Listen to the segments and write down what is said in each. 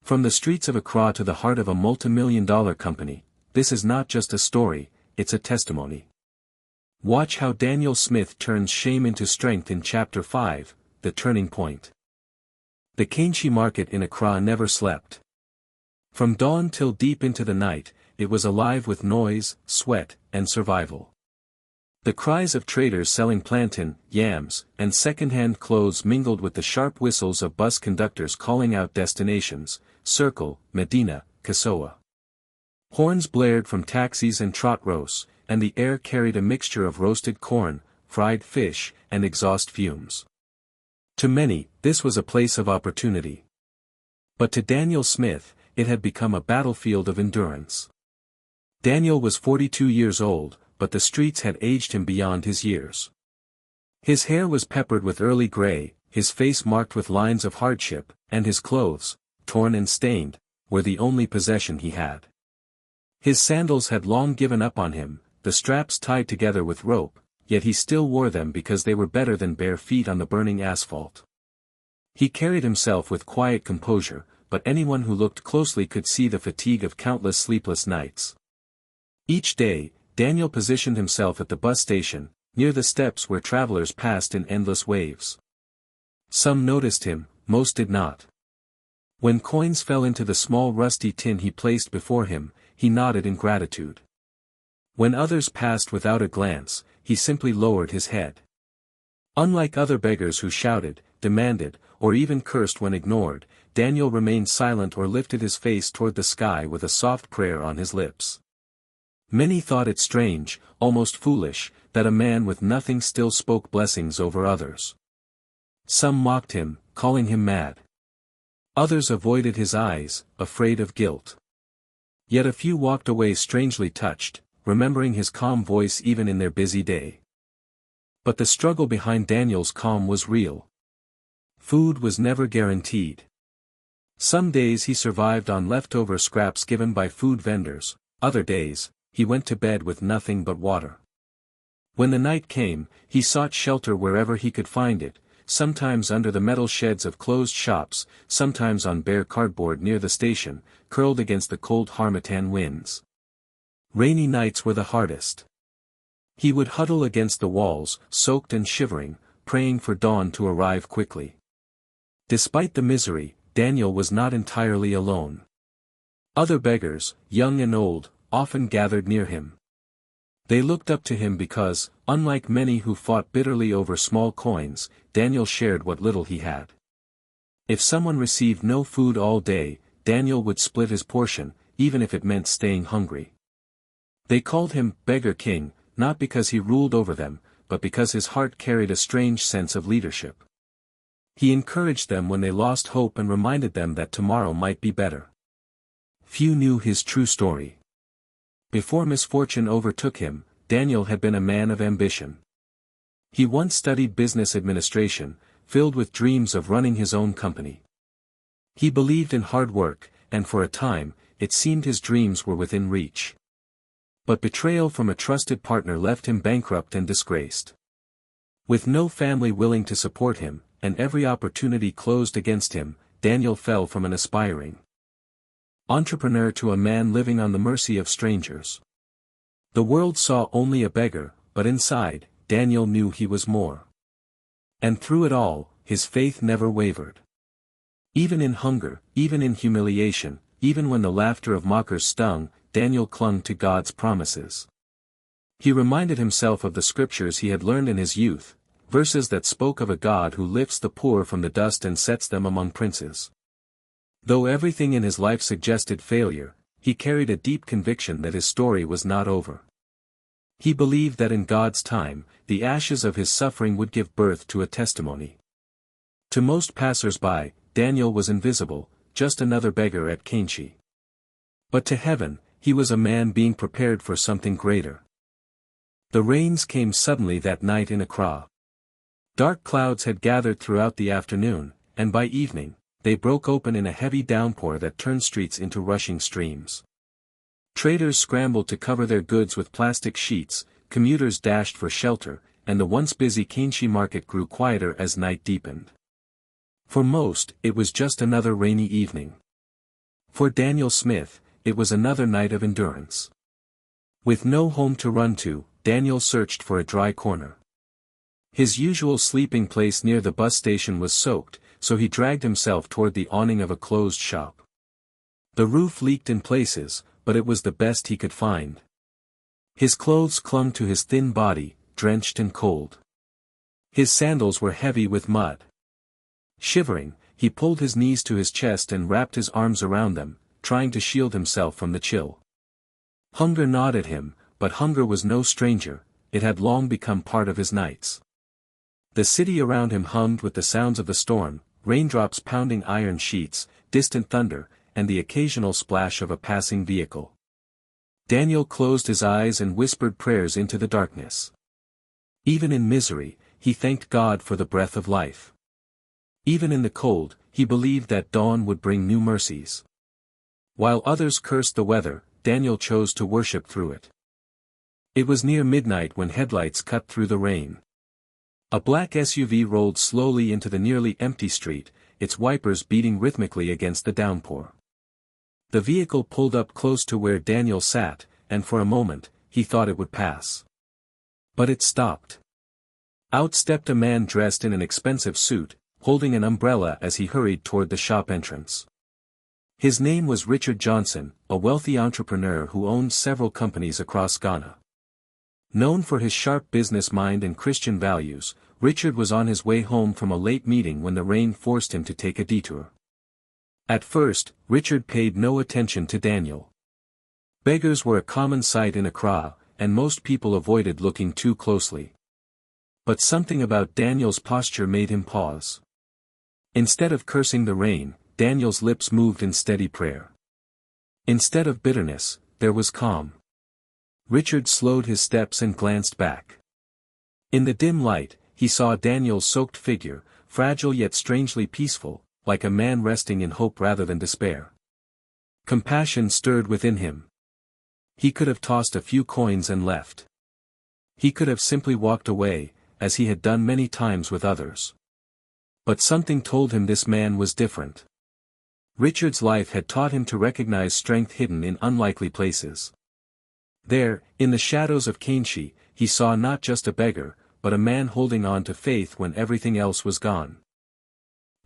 From the streets of Accra to the heart of a multimillion-dollar company, this is not just a story, it's a testimony. Watch how Daniel Smith turns shame into strength in Chapter 5, The Turning Point. The Kanshi market in Accra never slept. From dawn till deep into the night, it was alive with noise, sweat, and survival. The cries of traders selling plantain, yams, and second-hand clothes mingled with the sharp whistles of bus conductors calling out destinations: Circle, Medina, Kasoa. Horns blared from taxis and trot roasts, and the air carried a mixture of roasted corn, fried fish, and exhaust fumes. To many, this was a place of opportunity. But to Daniel Smith, it had become a battlefield of endurance. Daniel was 42 years old, but the streets had aged him beyond his years. His hair was peppered with early gray, his face marked with lines of hardship, and his clothes, torn and stained, were the only possession he had. His sandals had long given up on him, the straps tied together with rope, yet he still wore them because they were better than bare feet on the burning asphalt. He carried himself with quiet composure, but anyone who looked closely could see the fatigue of countless sleepless nights. Each day, Daniel positioned himself at the bus station, near the steps where travelers passed in endless waves. Some noticed him, most did not. When coins fell into the small rusty tin he placed before him, he nodded in gratitude. When others passed without a glance, he simply lowered his head. Unlike other beggars who shouted, demanded, or even cursed when ignored, Daniel remained silent or lifted his face toward the sky with a soft prayer on his lips. Many thought it strange, almost foolish, that a man with nothing still spoke blessings over others. Some mocked him, calling him mad. Others avoided his eyes, afraid of guilt. Yet a few walked away strangely touched, remembering his calm voice even in their busy day. But the struggle behind Daniel's calm was real. Food was never guaranteed. Some days he survived on leftover scraps given by food vendors, other days, he went to bed with nothing but water. When the night came, he sought shelter wherever he could find it, sometimes under the metal sheds of closed shops, sometimes on bare cardboard near the station, curled against the cold harmattan winds. Rainy nights were the hardest. He would huddle against the walls, soaked and shivering, praying for dawn to arrive quickly. Despite the misery, Daniel was not entirely alone. Other beggars, young and old, often gathered near him. They looked up to him because, unlike many who fought bitterly over small coins, Daniel shared what little he had. If someone received no food all day, Daniel would split his portion, even if it meant staying hungry. They called him Beggar King, not because he ruled over them, but because his heart carried a strange sense of leadership. He encouraged them when they lost hope and reminded them that tomorrow might be better. Few knew his true story. Before misfortune overtook him, Daniel had been a man of ambition. He once studied business administration, filled with dreams of running his own company. He believed in hard work, and for a time, it seemed his dreams were within reach. But betrayal from a trusted partner left him bankrupt and disgraced. With no family willing to support him, and every opportunity closed against him, Daniel fell from an aspiring entrepreneur to a man living on the mercy of strangers. The world saw only a beggar, but inside, Daniel knew he was more. And through it all, his faith never wavered. Even in hunger, even in humiliation, even when the laughter of mockers stung, Daniel clung to God's promises. He reminded himself of the scriptures he had learned in his youth, verses that spoke of a God who lifts the poor from the dust and sets them among princes. Though everything in his life suggested failure, he carried a deep conviction that his story was not over. He believed that in God's time, the ashes of his suffering would give birth to a testimony. To most passers-by, Daniel was invisible, just another beggar at Kanshi. But to heaven, he was a man being prepared for something greater. The rains came suddenly that night in Accra. Dark clouds had gathered throughout the afternoon, and by evening, they broke open in a heavy downpour that turned streets into rushing streams. Traders scrambled to cover their goods with plastic sheets, commuters dashed for shelter, and the once busy Kanshi market grew quieter as night deepened. For most, it was just another rainy evening. For Daniel Smith, it was another night of endurance. With no home to run to, Daniel searched for a dry corner. His usual sleeping place near the bus station was soaked, so he dragged himself toward the awning of a closed shop. The roof leaked in places, but it was the best he could find. His clothes clung to his thin body, drenched and cold. His sandals were heavy with mud. Shivering, he pulled his knees to his chest and wrapped his arms around them, trying to shield himself from the chill. Hunger gnawed at him, but hunger was no stranger, it had long become part of his nights. The city around him hummed with the sounds of the storm, raindrops pounding iron sheets, distant thunder, and the occasional splash of a passing vehicle. Daniel closed his eyes and whispered prayers into the darkness. Even in misery, he thanked God for the breath of life. Even in the cold, he believed that dawn would bring new mercies. While others cursed the weather, Daniel chose to worship through it. It was near midnight when headlights cut through the rain. A black SUV rolled slowly into the nearly empty street, its wipers beating rhythmically against the downpour. The vehicle pulled up close to where Daniel sat, and for a moment, he thought it would pass. But it stopped. Out stepped a man dressed in an expensive suit, holding an umbrella as he hurried toward the shop entrance. His name was Richard Johnson, a wealthy entrepreneur who owned several companies across Ghana. Known for his sharp business mind and Christian values, Richard was on his way home from a late meeting when the rain forced him to take a detour. At first, Richard paid no attention to Daniel. Beggars were a common sight in Accra, and most people avoided looking too closely. But something about Daniel's posture made him pause. Instead of cursing the rain, Daniel's lips moved in steady prayer. Instead of bitterness, there was calm. Richard slowed his steps and glanced back. In the dim light, he saw Daniel's soaked figure, fragile yet strangely peaceful, like a man resting in hope rather than despair. Compassion stirred within him. He could have tossed a few coins and left. He could have simply walked away, as he had done many times with others. But something told him this man was different. Richard's life had taught him to recognize strength hidden in unlikely places. There, in the shadows of Kanshi, he saw not just a beggar, but a man holding on to faith when everything else was gone.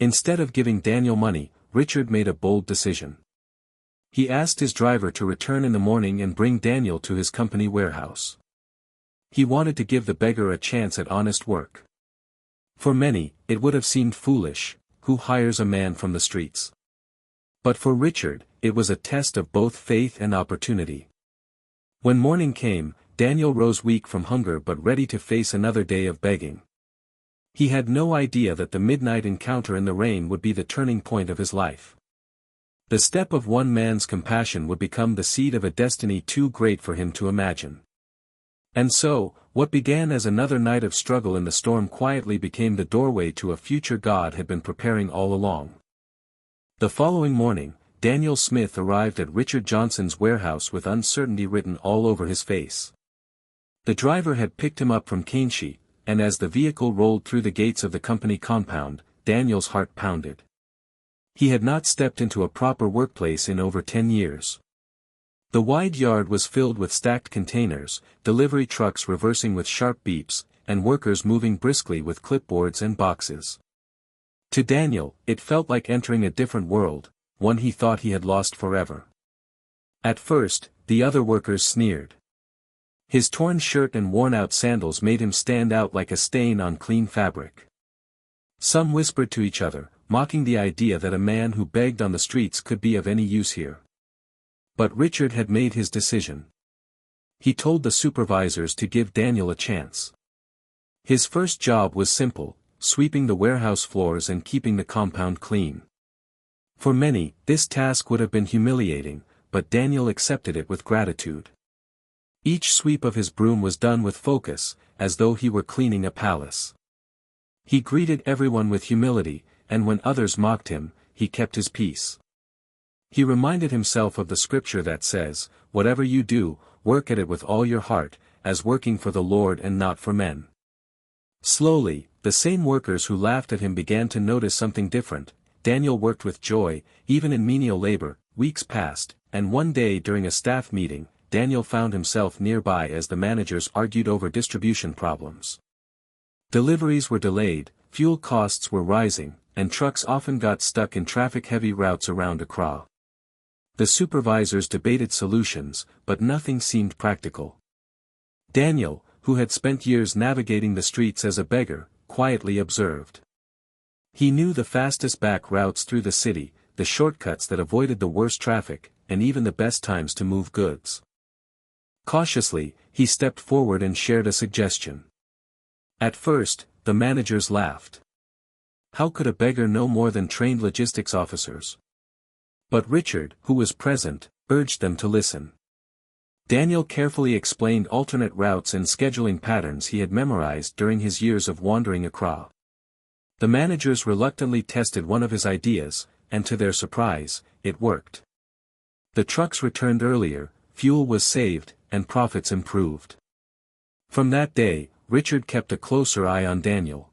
Instead of giving Daniel money, Richard made a bold decision. He asked his driver to return in the morning and bring Daniel to his company warehouse. He wanted to give the beggar a chance at honest work. For many, it would have seemed foolish, who hires a man from the streets? But for Richard, it was a test of both faith and opportunity. When morning came, Daniel rose weak from hunger but ready to face another day of begging. He had no idea that the midnight encounter in the rain would be the turning point of his life. The step of one man's compassion would become the seed of a destiny too great for him to imagine. And so, what began as another night of struggle in the storm quietly became the doorway to a future God had been preparing all along. The following morning, Daniel Smith arrived at Richard Johnson's warehouse with uncertainty written all over his face. The driver had picked him up from Kanshi, and as the vehicle rolled through the gates of the company compound, Daniel's heart pounded. He had not stepped into a proper workplace in over 10 years. The wide yard was filled with stacked containers, delivery trucks reversing with sharp beeps, and workers moving briskly with clipboards and boxes. To Daniel, it felt like entering a different world, one he thought he had lost forever. At first, the other workers sneered. His torn shirt and worn-out sandals made him stand out like a stain on clean fabric. Some whispered to each other, mocking the idea that a man who begged on the streets could be of any use here. But Richard had made his decision. He told the supervisors to give Daniel a chance. His first job was simple, sweeping the warehouse floors and keeping the compound clean. For many, this task would have been humiliating, but Daniel accepted it with gratitude. Each sweep of his broom was done with focus, as though he were cleaning a palace. He greeted everyone with humility, and when others mocked him, he kept his peace. He reminded himself of the scripture that says, "Whatever you do, work at it with all your heart, as working for the Lord and not for men." Slowly, the same workers who laughed at him began to notice something different. Daniel worked with joy, even in menial labor, weeks passed, and one day during a staff meeting, Daniel found himself nearby as the managers argued over distribution problems. Deliveries were delayed, fuel costs were rising, and trucks often got stuck in traffic-heavy routes around Accra. The supervisors debated solutions, but nothing seemed practical. Daniel, who had spent years navigating the streets as a beggar, quietly observed. He knew the fastest back routes through the city, the shortcuts that avoided the worst traffic, and even the best times to move goods. Cautiously, he stepped forward and shared a suggestion. At first, the managers laughed. How could a beggar know more than trained logistics officers? But Richard, who was present, urged them to listen. Daniel carefully explained alternate routes and scheduling patterns he had memorized during his years of wandering Accra. The managers reluctantly tested one of his ideas, and to their surprise, it worked. The trucks returned earlier, fuel was saved, and profits improved. From that day, Richard kept a closer eye on Daniel.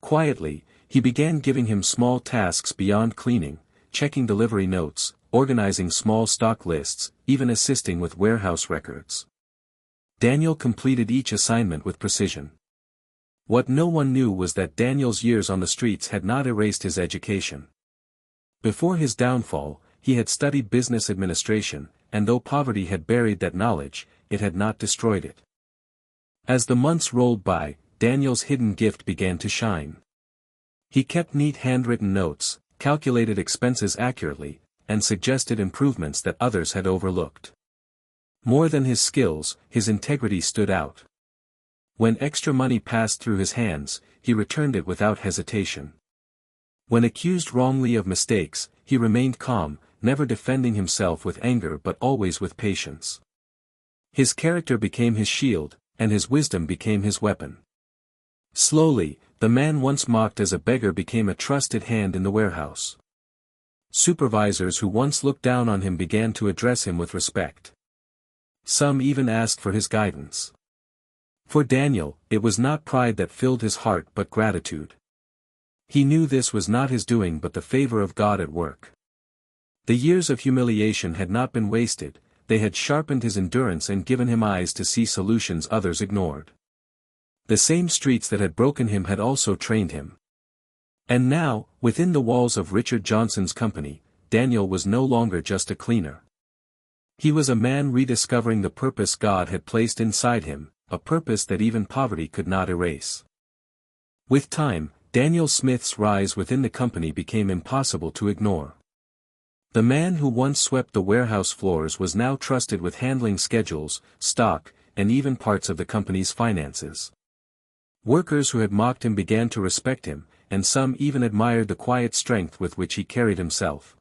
Quietly, he began giving him small tasks beyond cleaning, checking delivery notes, organizing small stock lists, even assisting with warehouse records. Daniel completed each assignment with precision. What no one knew was that Daniel's years on the streets had not erased his education. Before his downfall, he had studied business administration, and though poverty had buried that knowledge, it had not destroyed it. As the months rolled by, Daniel's hidden gift began to shine. He kept neat handwritten notes, calculated expenses accurately, and suggested improvements that others had overlooked. More than his skills, his integrity stood out. When extra money passed through his hands, he returned it without hesitation. When accused wrongly of mistakes, he remained calm, never defending himself with anger but always with patience. His character became his shield, and his wisdom became his weapon. Slowly, the man once mocked as a beggar became a trusted hand in the warehouse. Supervisors who once looked down on him began to address him with respect. Some even asked for his guidance. For Daniel, it was not pride that filled his heart but gratitude. He knew this was not his doing but the favor of God at work. The years of humiliation had not been wasted, they had sharpened his endurance and given him eyes to see solutions others ignored. The same streets that had broken him had also trained him. And now, within the walls of Richard Johnson's company, Daniel was no longer just a cleaner. He was a man rediscovering the purpose God had placed inside him, a purpose that even poverty could not erase. With time, Daniel Smith's rise within the company became impossible to ignore. The man who once swept the warehouse floors was now trusted with handling schedules, stock, and even parts of the company's finances. Workers who had mocked him began to respect him, and some even admired the quiet strength with which he carried himself.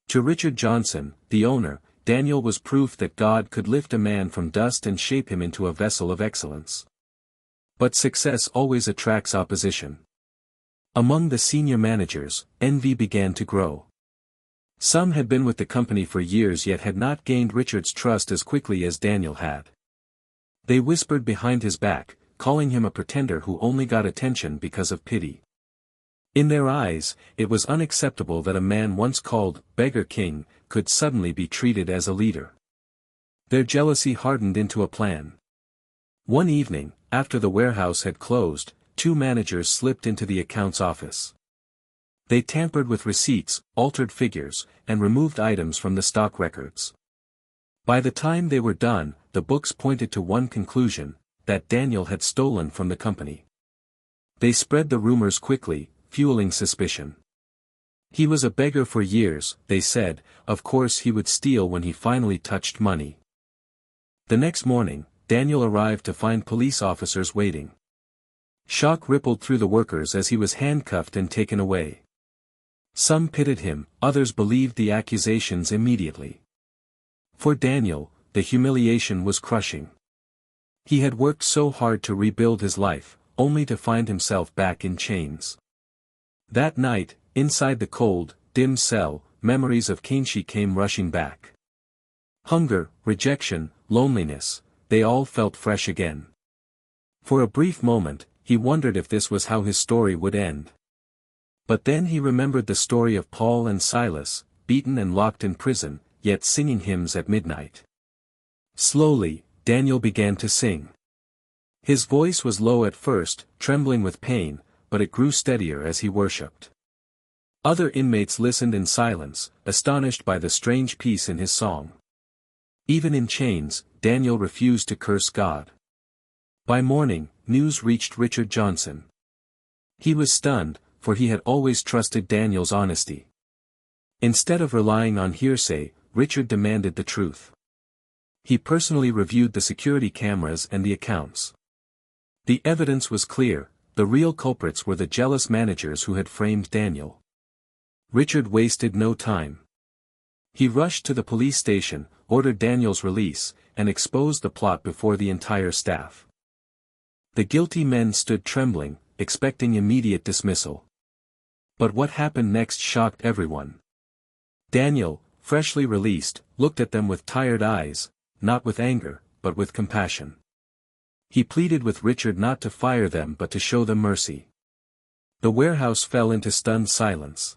To Richard Johnson, the owner, Daniel was proof that God could lift a man from dust and shape him into a vessel of excellence. But success always attracts opposition. Among the senior managers, envy began to grow. Some had been with the company for years yet had not gained Richard's trust as quickly as Daniel had. They whispered behind his back, calling him a pretender who only got attention because of pity. In their eyes, it was unacceptable that a man once called Beggar King could suddenly be treated as a leader. Their jealousy hardened into a plan. One evening, after the warehouse had closed, two managers slipped into the accounts office. They tampered with receipts, altered figures, and removed items from the stock records. By the time they were done, the books pointed to one conclusion, that Daniel had stolen from the company. They spread the rumors quickly, fueling suspicion. He was a beggar for years, they said, of course he would steal when he finally touched money. The next morning, Daniel arrived to find police officers waiting. Shock rippled through the workers as he was handcuffed and taken away. Some pitied him, others believed the accusations immediately. For Daniel, the humiliation was crushing. He had worked so hard to rebuild his life, only to find himself back in chains. That night, inside the cold, dim cell, memories of Kanshi came rushing back. Hunger, rejection, loneliness, they all felt fresh again. For a brief moment, he wondered if this was how his story would end. But then he remembered the story of Paul and Silas, beaten and locked in prison, yet singing hymns at midnight. Slowly, Daniel began to sing. His voice was low at first, trembling with pain, but it grew steadier as he worshipped. Other inmates listened in silence, astonished by the strange peace in his song. Even in chains, Daniel refused to curse God. By morning, news reached Richard Johnson. He was stunned, for he had always trusted Daniel's honesty. Instead of relying on hearsay, Richard demanded the truth. He personally reviewed the security cameras and the accounts. The evidence was clear: the real culprits were the jealous managers who had framed Daniel. Richard wasted no time. He rushed to the police station, ordered Daniel's release, and exposed the plot before the entire staff. The guilty men stood trembling, expecting immediate dismissal. But what happened next shocked everyone. Daniel, freshly released, looked at them with tired eyes, not with anger, but with compassion. He pleaded with Richard not to fire them but to show them mercy. The warehouse fell into stunned silence.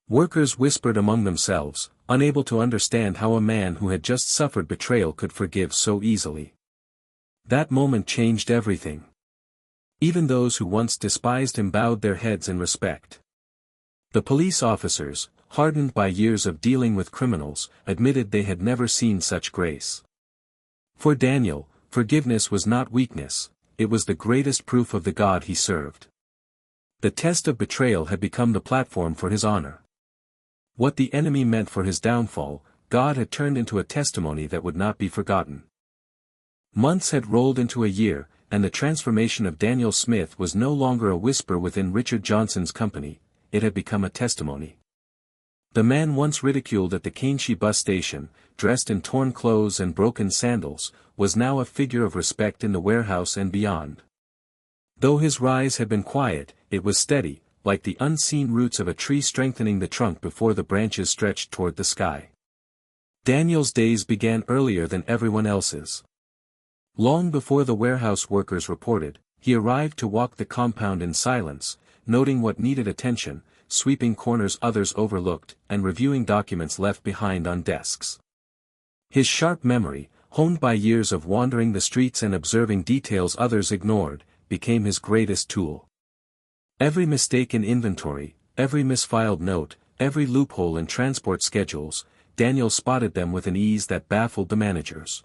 Workers whispered among themselves, unable to understand how a man who had just suffered betrayal could forgive so easily. That moment changed everything. Even those who once despised him bowed their heads in respect. The police officers, hardened by years of dealing with criminals, admitted they had never seen such grace. For Daniel, forgiveness was not weakness, it was the greatest proof of the God he served. The test of betrayal had become the platform for his honor. What the enemy meant for his downfall, God had turned into a testimony that would not be forgotten. Months had rolled into a year, and the transformation of Daniel Smith was no longer a whisper within Richard Johnson's company, it had become a testimony. The man once ridiculed at the Kanshi bus station, dressed in torn clothes and broken sandals, was now a figure of respect in the warehouse and beyond. Though his rise had been quiet, it was steady, like the unseen roots of a tree strengthening the trunk before the branches stretched toward the sky. Daniel's days began earlier than everyone else's. Long before the warehouse workers reported, he arrived to walk the compound in silence, noting what needed attention, sweeping corners others overlooked, and reviewing documents left behind on desks. His sharp memory, honed by years of wandering the streets and observing details others ignored, became his greatest tool. Every mistake in inventory, every misfiled note, every loophole in transport schedules, Daniel spotted them with an ease that baffled the managers.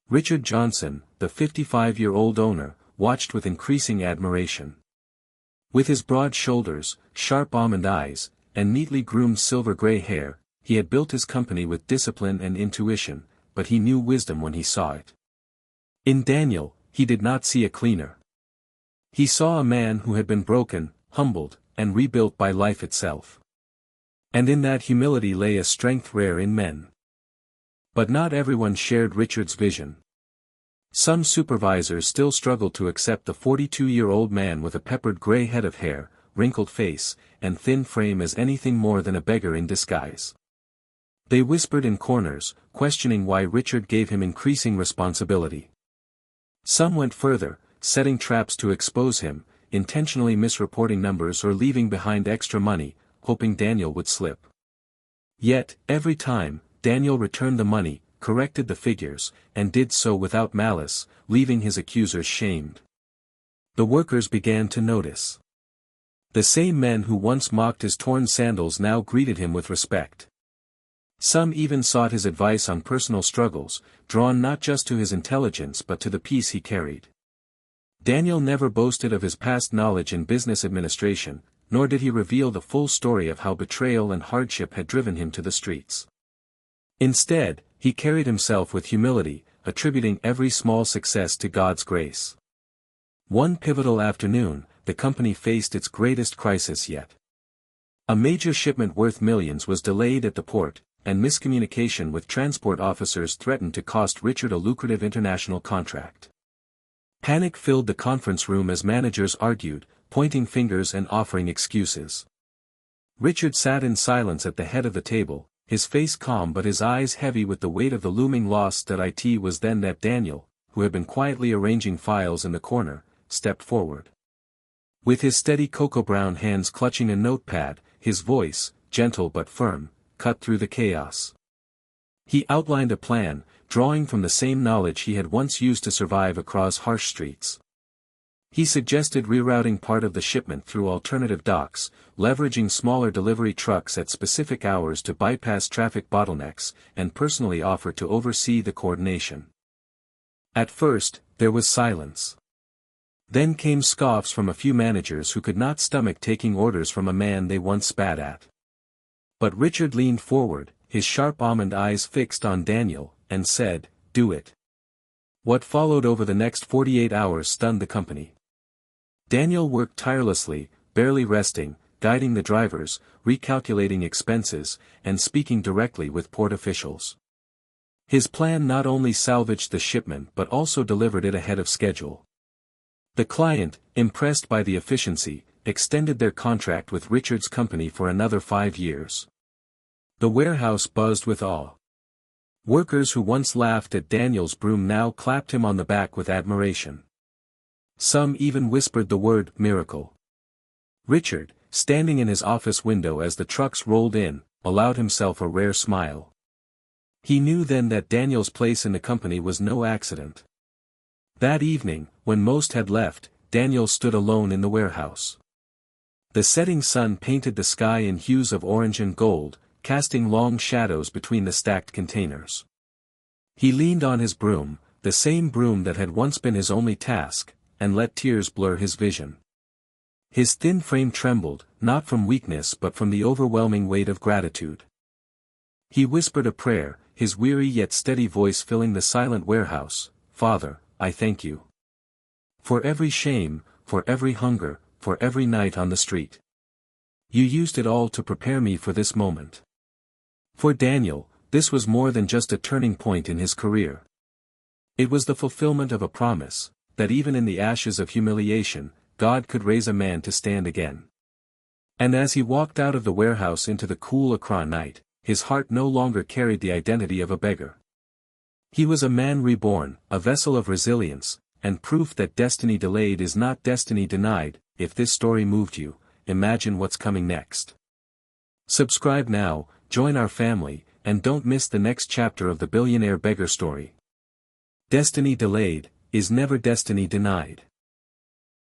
Richard Johnson, the 55-year-old owner, watched with increasing admiration. With his broad shoulders, sharp almond eyes, and neatly groomed silver-gray hair, he had built his company with discipline and intuition, but he knew wisdom when he saw it. In Daniel, he did not see a cleaner. He saw a man who had been broken, humbled, and rebuilt by life itself. And in that humility lay a strength rare in men. But not everyone shared Richard's vision. Some supervisors still struggled to accept the 42-year-old man with a peppered gray head of hair, wrinkled face, and thin frame as anything more than a beggar in disguise. They whispered in corners, questioning why Richard gave him increasing responsibility. Some went further, setting traps to expose him, intentionally misreporting numbers or leaving behind extra money, hoping Daniel would slip. Yet, every time, Daniel returned the money, corrected the figures, and did so without malice, leaving his accusers shamed. The workers began to notice. The same men who once mocked his torn sandals now greeted him with respect. Some even sought his advice on personal struggles, drawn not just to his intelligence but to the peace he carried. Daniel never boasted of his past knowledge in business administration, nor did he reveal the full story of how betrayal and hardship had driven him to the streets. Instead, he carried himself with humility, attributing every small success to God's grace. One pivotal afternoon, the company faced its greatest crisis yet. A major shipment worth millions was delayed at the port, and miscommunication with transport officers threatened to cost Richard a lucrative international contract. Panic filled the conference room as managers argued, pointing fingers and offering excuses. Richard sat in silence at the head of the table, his face calm but his eyes heavy with the weight of the looming loss that it was then that Daniel, who had been quietly arranging files in the corner, stepped forward. With his steady cocoa-brown hands clutching a notepad, his voice, gentle but firm, cut through the chaos. He outlined a plan, drawing from the same knowledge he had once used to survive across harsh streets. He suggested rerouting part of the shipment through alternative docks, leveraging smaller delivery trucks at specific hours to bypass traffic bottlenecks, and personally offered to oversee the coordination. At first, there was silence. Then came scoffs from a few managers who could not stomach taking orders from a man they once spat at. But Richard leaned forward, his sharp almond eyes fixed on Daniel, and said, "Do it." What followed over the next 48 hours stunned the company. Daniel worked tirelessly, barely resting, guiding the drivers, recalculating expenses, and speaking directly with port officials. His plan not only salvaged the shipment but also delivered it ahead of schedule. The client, impressed by the efficiency, extended their contract with Richard's company for another 5 years. The warehouse buzzed with awe. Workers who once laughed at Daniel's broom now clapped him on the back with admiration. Some even whispered the word "miracle." Richard, standing in his office window as the trucks rolled in, allowed himself a rare smile. He knew then that Daniel's place in the company was no accident. That evening, when most had left, Daniel stood alone in the warehouse. The setting sun painted the sky in hues of orange and gold, casting long shadows between the stacked containers. He leaned on his broom, the same broom that had once been his only task, and let tears blur his vision. His thin frame trembled, not from weakness but from the overwhelming weight of gratitude. He whispered a prayer, his weary yet steady voice filling the silent warehouse. "Father, I thank you. For every shame, for every hunger, for every night on the street. You used it all to prepare me for this moment." For Daniel, this was more than just a turning point in his career. It was the fulfillment of a promise, that even in the ashes of humiliation, God could raise a man to stand again. And as he walked out of the warehouse into the cool Accra night, his heart no longer carried the identity of a beggar. He was a man reborn, a vessel of resilience, and proof that destiny delayed is not destiny denied. If this story moved you, imagine what's coming next. Subscribe now, join our family, and don't miss the next chapter of the Billionaire Beggar story. Destiny delayed is never destiny denied.